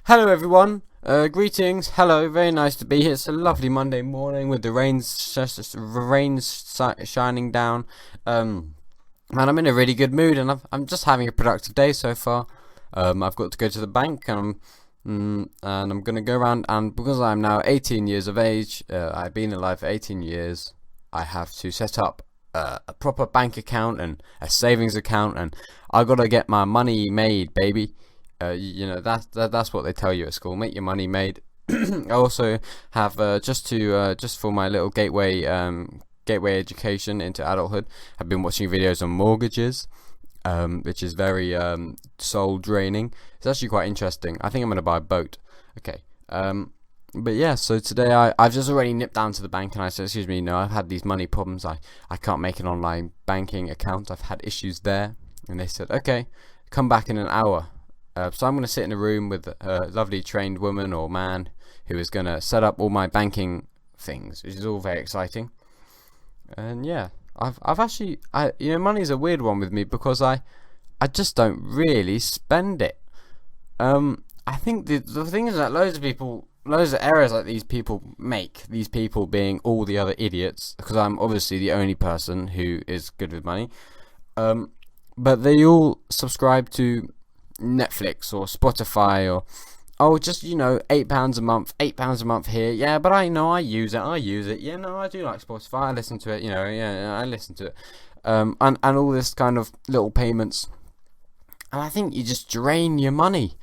Hello everyone, greetings, hello, very nice to be here. It's a lovely Monday morning with the rain shining down. Man, I'm in a really good mood and I'm just having a productive day so far. I've got to go to the bank and I'm going to go around, and because I'm now 18 years of age, I've been alive for 18 years, I have to set up a proper bank account and a savings account, and I got to get my money made, baby. That's what they tell you at school. Make your money made. I also have just for my little gateway education into adulthood. I've been watching videos on mortgages, which is very soul draining. It's actually quite interesting. I think I'm gonna buy a boat. Okay. But yeah, so today I've just already nipped down to the bank and I said, excuse me, no, I've had these money problems. I can't make an online banking account. I've had issues there. And they said, okay, come back in an hour. So I'm going to sit in a room with a lovely trained woman or man who is going to set up all my banking things, which is all very exciting. And yeah, I've actually, money's a weird one with me because I just don't really spend it. I think the thing is that loads of errors like these people make, these people being all the other idiots, because I'm obviously the only person who is good with money. But they all subscribe to Netflix or Spotify or just £8 a month, £8 a month here. Yeah, but I use it. Yeah, no, I do like Spotify. I listen to it. I listen to it. And all this kind of little payments, and I think you just drain your money.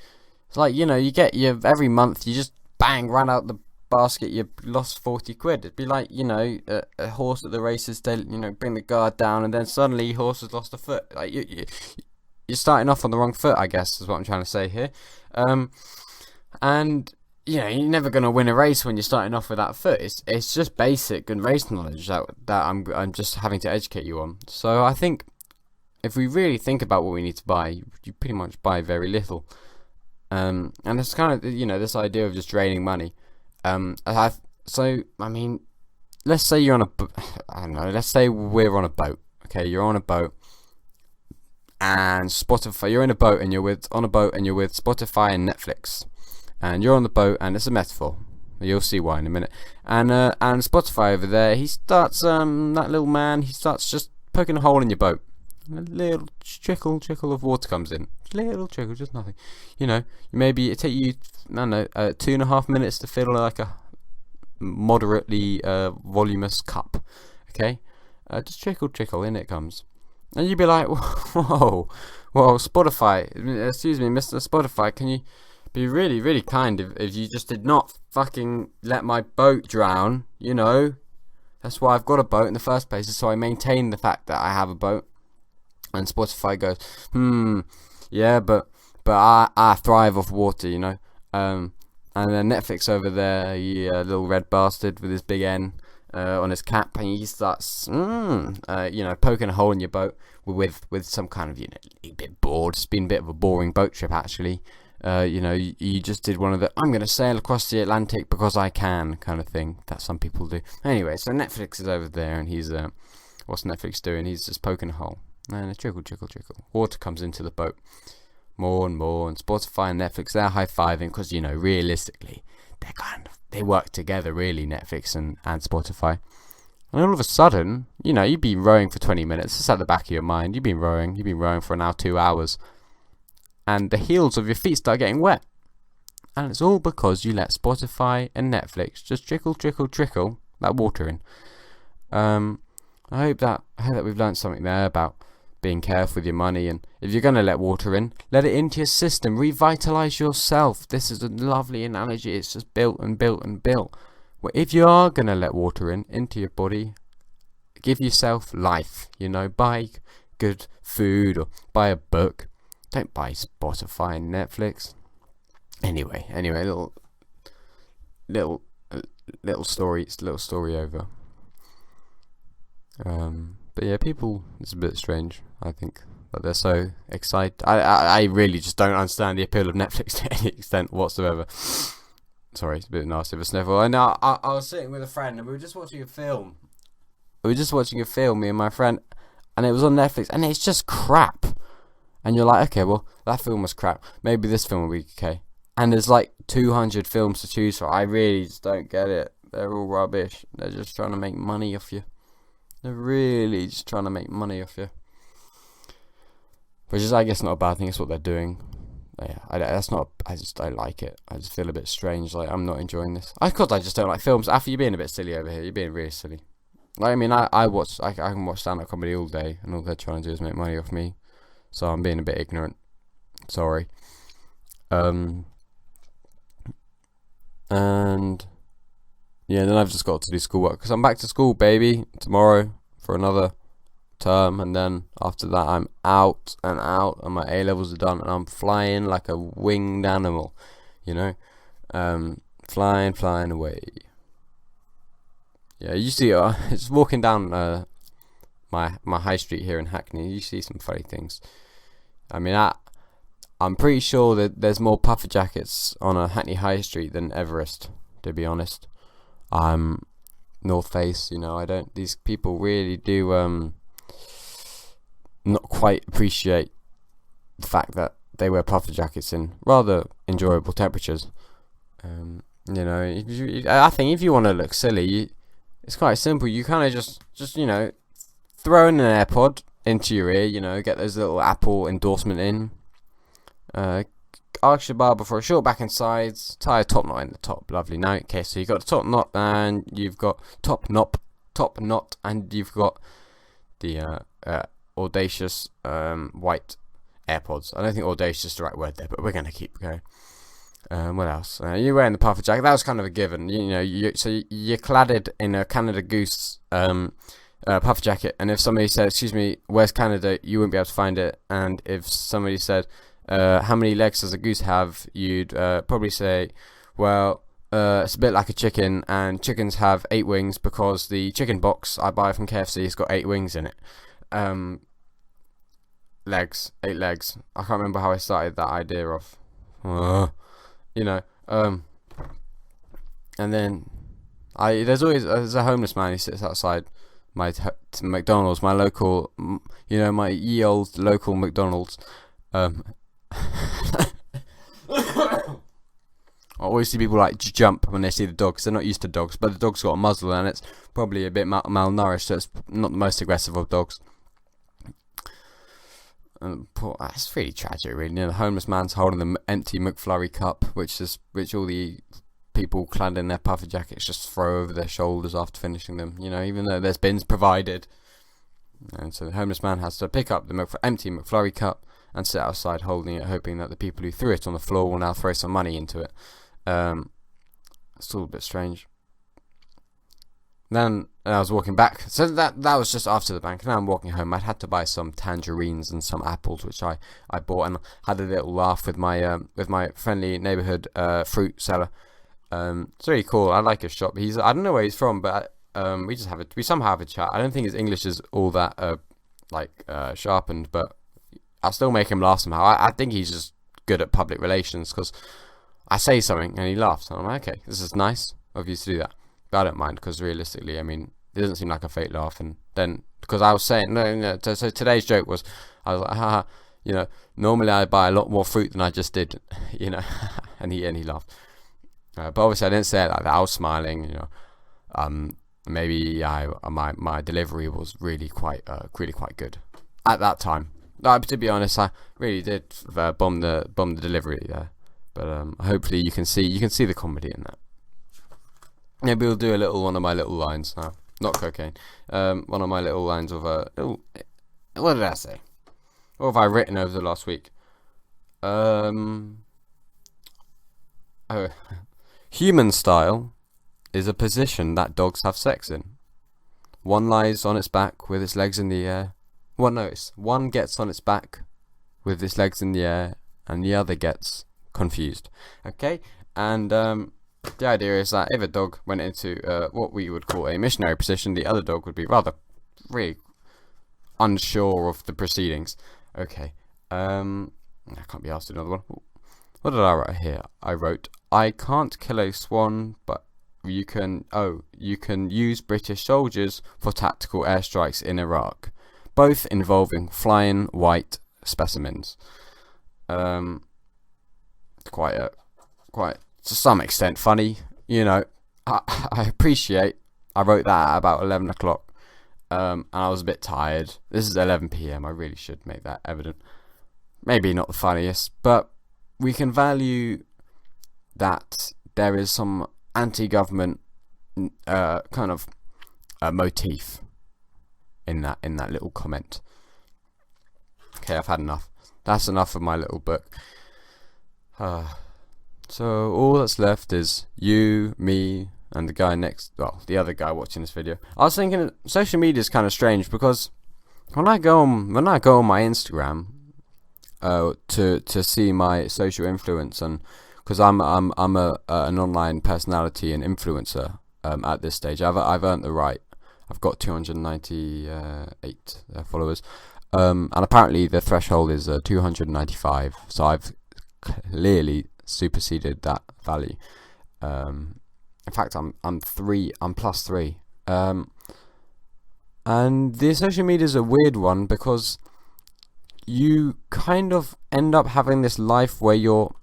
It's like you get your every month, you just bang run out the basket, you lost 40 quid. It'd be like a horse at the races. They bring the guard down, and then suddenly horse has lost a foot. Like you're starting off on the wrong foot, I guess, is what I'm trying to say here. And you're never gonna win a race when you're starting off with that foot. It's just basic and race knowledge that I'm just having to educate you on. So I think if we really think about what we need to buy, you pretty much buy very little. And it's kind of this idea of just draining money. Let's say you're on let's say we're on a boat. Okay, you're on a boat. And Spotify, you're on a boat and you're with Spotify and Netflix, and you're on the boat, and it's a metaphor. You'll see why in a minute. And Spotify over there, he starts that little man. He starts just poking a hole in your boat. And a little trickle of water comes in. Little trickle, just nothing. Maybe it take you 2.5 minutes to fill like a moderately voluminous cup. Okay, just trickle, in it comes. And you'd be like, whoa, Spotify, excuse me, Mr. Spotify, can you be really, really kind if you just did not fucking let my boat drown, That's why I've got a boat in the first place, so I maintain the fact that I have a boat. And Spotify goes, yeah, but I thrive off water, And then Netflix over there, little red bastard with his big N on his cap, and he starts poking a hole in your boat with some kind of a bit bored. It's been a bit of a boring boat trip actually. You just did one of the I'm gonna sail across the Atlantic because I can kind of thing that some people do. Anyway, so Netflix is over there, and he's what's Netflix doing? He's just poking a hole, and a trickle, water comes into the boat more and more, and Spotify and Netflix, they're high-fiving because realistically they work together, really, Netflix and Spotify. And all of a sudden, you've been rowing for 20 minutes. It's at the back of your mind. You've been rowing for now 2 hours. And the heels of your feet start getting wet. And it's all because you let Spotify and Netflix just trickle that water in. I hope that we've learned something there about being careful with your money, and if you're going to let water in, let it into your system, revitalize yourself. This is a lovely analogy. It's just built. Well, if you are going to let water into your body, give yourself life, buy good food or buy a book. Don't buy Spotify and Netflix. Anyway, little story over. But yeah, people, it's a bit strange, I think, that they're so excited. I really just don't understand the appeal of Netflix to any extent whatsoever. Sorry, it's a bit nasty of a sniffle. And I was sitting with a friend, and we were just watching a film. Me and my friend, and it was on Netflix, and it's just crap. And you're like, okay, well, that film was crap. Maybe this film will be okay. And there's like 200 films to choose from. I really just don't get it. They're all rubbish. They're just trying to make money off you. They're really just trying to make money off you. Which is, I guess, not a bad thing. It's what they're doing. Yeah, I just don't like it. I just feel a bit strange. Like, I'm not enjoying this. Of course, I just don't like films. After, you're being a bit silly over here. You're being really silly. Like, I mean, I can watch stand-up comedy all day, and all they're trying to do is make money off me. So I'm being a bit ignorant. Sorry. And yeah, then I've just got to do schoolwork because I'm back to school, baby, tomorrow for another term, and then after that I'm out, and my A levels are done, and I'm flying like a winged animal, you know, flying away. Yeah, you see, it's walking down my high street here in Hackney. You see some funny things. I mean, I'm pretty sure that there's more puffer jackets on a Hackney high street than Everest, to be honest. North Face, you know, these people really do not quite appreciate the fact that they wear puffer jackets in rather enjoyable temperatures. You know, I think if you want to look silly, it's quite simple. You kind of just you know, throw in an AirPod into your ear, you know, get those little Apple endorsement in. Ask your barber for a short back and sides, tie a top knot in the top. Lovely. Now, okay, so you've got the top knot, and you've got top knot, and you've got the audacious white AirPods. I don't think audacious is the right word there, but we're gonna keep going. What else? You're wearing the puffer jacket. That was kind of a given. You know, you're cladded in a Canada Goose puffer jacket, and if somebody said, "Excuse me, where's Canada?" you wouldn't be able to find it. And if somebody said, "How many legs does a goose have?" you'd probably say, "Well, it's a bit like a chicken, and chickens have 8 wings because the chicken box I buy from KFC has got 8 wings in it." 8 legs. I can't remember how I started that idea off. You know, and then there's a homeless man who sits outside my McDonald's, my local, you know, my ye old local McDonald's. I always see people like jump when they see the dogs. They're not used to dogs, but the dog's got a muzzle and it's probably a bit malnourished, so it's not the most aggressive of dogs. That's really tragic, really. You know, the homeless man's holding the empty McFlurry cup, which all the people clad in their puffer jackets just throw over their shoulders after finishing them. You know, even though there's bins provided, and so the homeless man has to pick up the empty McFlurry cup and sit outside holding it, hoping that the people who threw it on the floor will now throw some money into it. It's all a bit strange. Then I was walking back, so that was just after the bank. Now I'm walking home. I'd had to buy some tangerines and some apples, which I bought, and had a little laugh with my friendly neighbourhood fruit seller. It's really cool. I like his shop. I don't know where he's from, but we somehow have a chat. I don't think his English is all that sharpened, but I'll still make him laugh somehow. I think he's just good at public relations, because I say something and he laughs, and I'm like, okay, this is nice of you to do that. But I don't mind, because realistically, I mean, it doesn't seem like a fake laugh. And then, because I was saying, no, so today's joke was, I was like, haha, you know, normally I buy a lot more fruit than I just did, you know, and he laughed. But obviously I didn't say it like that. I was smiling, you know. Maybe my delivery was really quite good at that time. To be honest, I really did bomb the delivery there. But hopefully you can see the comedy in that. Maybe we'll do one of my little lines now. Not cocaine. One of my little lines of what did I say? What have I written over the last week? Human style is a position that dogs have sex in. One lies on its back with its legs in the air. One gets on its back with its legs in the air, and the other gets confused. Okay, and the idea is that if a dog went into what we would call a missionary position, the other dog would be really unsure of the proceedings. Okay, I can't be asked another one. What did I write here? I wrote, I can't kill a swan, but you can use British soldiers for tactical airstrikes in Iraq, both involving flying white specimens. Quite quite, to some extent, funny. You know, I appreciate. I wrote that at about 11 o'clock, and I was a bit tired. This is 11 p.m. I really should make that evident. Maybe not the funniest, but we can value that there is some anti-government kind of motif in that little comment. Okay, I've had enough. That's enough of my little book. So all that's left is you, me, and the guy the other guy watching this video. I was thinking social media is kind of strange because when I go on my Instagram to see my social influence, and because I'm an online personality and influencer at this stage, I've earned the right. I've got 298 followers, and apparently the threshold is 295. So I've clearly superseded that value. In fact, I'm +3. And the social media is a weird one because you kind of end up having this life where you're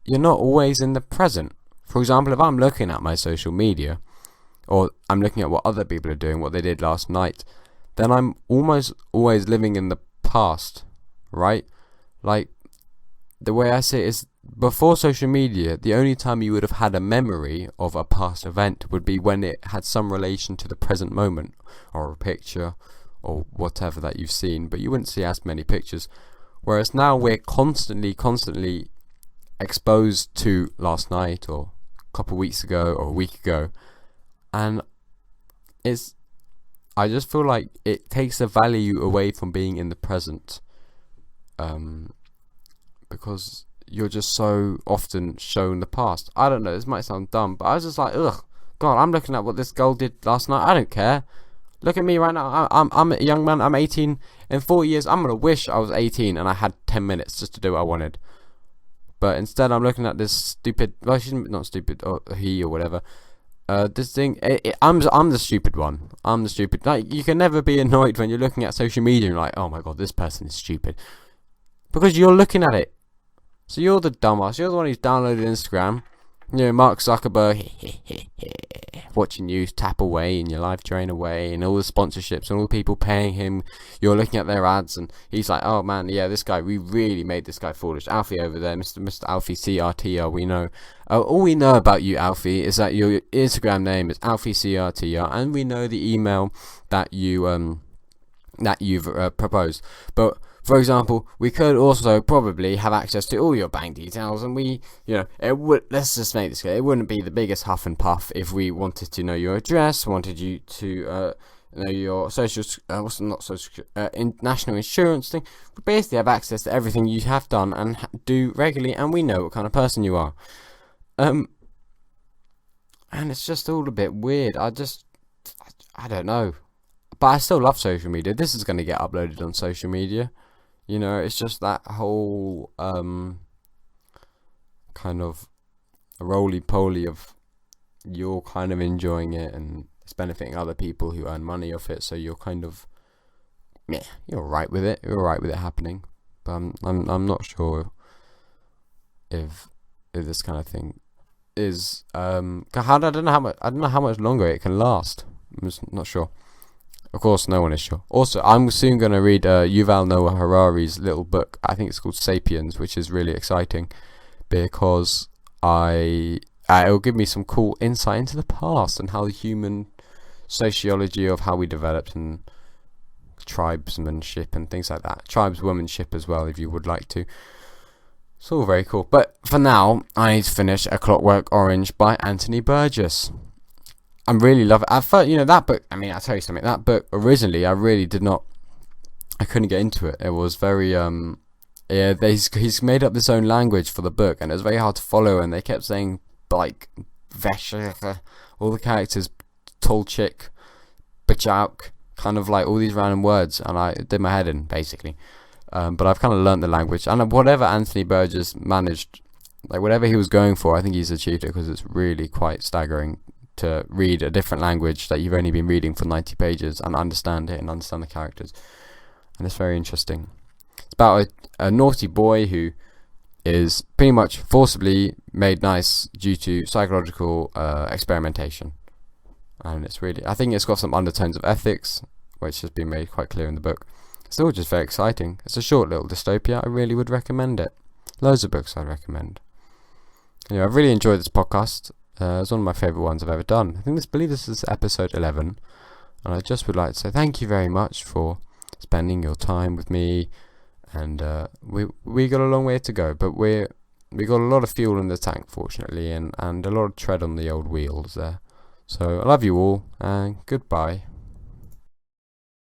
not always in the present. For example, if I'm looking at my social media, or I'm looking at what other people are doing, what they did last night, then I'm almost always living in the past, right? Like, the way I see it is, before social media, the only time you would have had a memory of a past event would be when it had some relation to the present moment, or a picture, or whatever that you've seen, but you wouldn't see as many pictures. Whereas now we're constantly exposed to last night, or a couple of weeks ago, or a week ago, and I just feel like it takes the value away from being in the present, because you're just so often shown the past. I don't know, this might sound dumb, but I was just like, ugh, God, I'm looking at what this girl did last night. I don't care. Look at me right now. I'm a young man. I'm 18. In 4 years, I'm gonna wish I was 18 and I had 10 minutes just to do what I wanted. But instead, I'm looking at this stupid. Well, she's not stupid, or he, or whatever. This thing. I'm the stupid one. I'm the stupid. Like, you can never be annoyed when you're looking at social media and you're like, oh my God, this person is stupid, because you're looking at it. So you're the dumbass. You're the one who's downloaded Instagram. You know, Mark Zuckerberg watching you tap away and your life drain away, and all the sponsorships and all the people paying him. You're looking at their ads, and he's like, oh man, yeah, this guy, we really made this guy foolish. Alfie over there, Mr. Alfie CRTR, we know. All we know about you, Alfie, is that your Instagram name is Alfie CRTR, and we know the email that you've proposed. But for example, we could also probably have access to all your bank details, and let's just make this clear. It wouldn't be the biggest huff and puff if we wanted to know your address, wanted you to know your national insurance thing. We basically have access to everything you have done and do regularly, and we know what kind of person you are. And it's just all a bit weird. I don't know. But I still love social media. This is going to get uploaded on social media. You know, it's just that whole kind of roly-poly of you're kind of enjoying it and it's benefiting other people who earn money off it. So you're kind of, you're alright with it. You're alright with it happening. But I'm not sure if this kind of thing is I don't know how much longer it can last. I'm just not sure. Of course, no one is sure. Also, I'm soon going to read Yuval Noah Harari's little book. I think it's called Sapiens, which is really exciting because it'll give me some cool insight into the past and how the human sociology of how we developed, and tribesmanship and things like that. Tribeswomanship as well, if you would like to. It's all very cool. But for now, I need to finish A Clockwork Orange by Anthony Burgess. I'm really loving it. I thought, that book, I'll tell you something, that book originally, I couldn't get into it. It was very, he's made up this own language for the book, and it was very hard to follow, and they kept saying, like, all the characters, Tolchik, Bachauk, kind of like all these random words, and I did my head in, basically. But I've kind of learnt the language, and whatever Anthony Burgess managed, like whatever he was going for, I think he's achieved it, because it's really quite staggering to read a different language that you've only been reading for 90 pages and understand it and understand the characters. And it's very interesting. It's about a naughty boy who is pretty much forcibly made nice due to psychological experimentation. And I think it's got some undertones of ethics, which has been made quite clear in the book. It's all just very exciting. It's a short little dystopia. I really would recommend it. Loads of books I'd recommend. Anyway, I've really enjoyed this podcast. It's one of my favourite ones I've ever done. I believe this is episode 11. And I just would like to say thank you very much for spending your time with me. And we got a long way to go, but we got a lot of fuel in the tank, fortunately, and a lot of tread on the old wheels there. So I love you all, and goodbye.